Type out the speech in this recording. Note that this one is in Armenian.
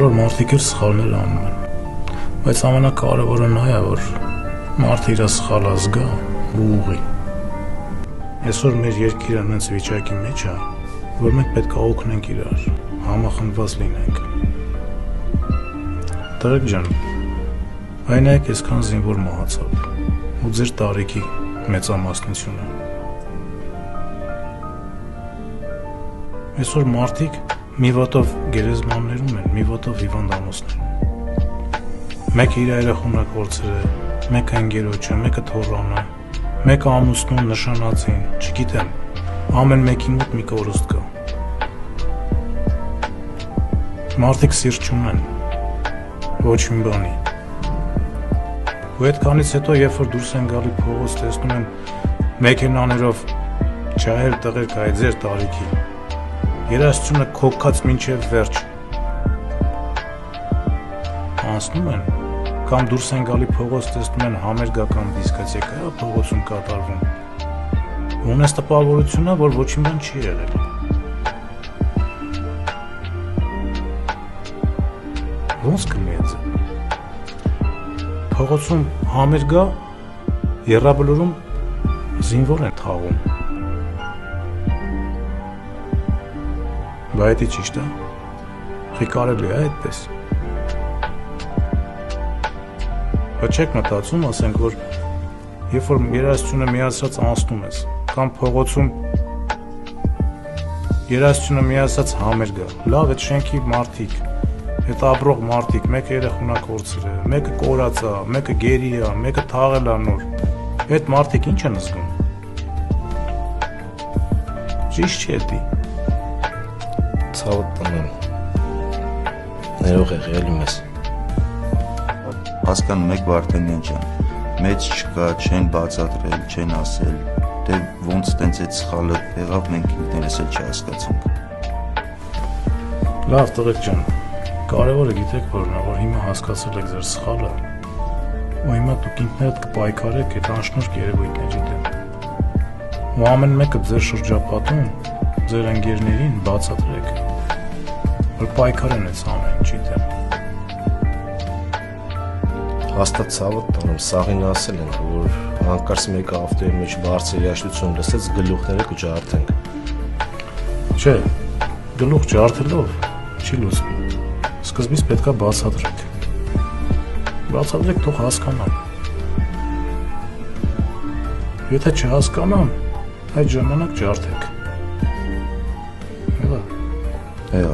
Բոլոր մարդիկ էլ սխալներ անում են, բայց ամենակարևորը նա է, որ մարդը իր սխալը զգա ու ուղղի։ Այսօր մեր երկիրը նենց վիճակի մեջ է, որ մենք պետք է օգնենք իրար, համախմբված լինենք։ Տղեկ ջան, այնայք այսքան զինվոր մահացավ ու ձեր տարիքի մեծամասնությունը։ Այսօր մարդիկ մի ոտով գերեզմաններում են, մի ոտով հիվանդանոցներում։ Մեկը իր երեխունը կորցրել է, մեկը ընկերոջը, մեկը թոռանը, մեկը ամուսնուն, նշանածին, չգիտեմ, ամեն մեկի մոտ մի կորուստ կա։ Մարդիկ սիրտ չունեն, ոչ մի բանի։ Ու այդքանից հետո, երբ որ դուրս են գալի փողոց, տեսնում են մեքենաներով ջահել տղերք այ ձեր տարիքի, երաժշտությունը քոքած մինչև վերջ անցնում են, կամ դուրս են գալի փողոց, տեսնում են համերգական դիսկոտեկա է փողոցում կատարվում։ Ունես տպավորությունը, որ ոչինչ բան չի եղել։ Ոնց կլինի այդ։ Փողոցում համերգա, եռաբլուրում զինվոր են թաղում։ Բա դա ճիշտ է։ Խի կարելի է այդպես։ Բայց չեք մտածում, ասենք, որ երբ որ երաժշտությունը միացած անցնում ես, կամ փողոցում երաժշտությունը միացած համերգա, լավ այդ շենքի մարդիկ, այդ ապրող մարդիկ, մեկը երեխունա կորցրել, մեկը կորած է, մեկը գերի է, մեկը թաղել է նոր, այդ մարդիկ ինչ են զգում։ Ճիշտ չի դա։ Ցավը տնեմ, ներող եղել մեզ։ Հասկանում եք Վարդանյան ջան, մեծ չկա, չեն բացատրել, չեն ասել, դե ոնց տենց այդ սխալը եղավ, մենք ինքներս էլ չհասկացանք։ Լավ տղեկ ջան, կարևորը գիտեք որն է, որ հիմա հասկացել եք ձեր սխալը, ու հիմա դուք ինքներդ կպայքարեք այդ անշնորհ երևույթների դեմ։ Ու ամեն մեկը ձեր շրջապատում, ձեր ընկերներին բացատրեք, որ պայքարեն այս ամեն ինչի դեմ։ Հաստատ ցավը տանում, սաղին ասել են, որ հանկարծ մեկը ավտոյի մեջ բարձր երաժշտություն լսեց, գլուխները կջարդենք։ Չէ, գլուխ ջարդելով չի լուծվի։ Սկզբից պետքա բացատրեք։ Բացատրեք, թող հասկանան։ Եթե չհասկանան, այդ ժամանակ ջարդեք։ Հա։ Այո։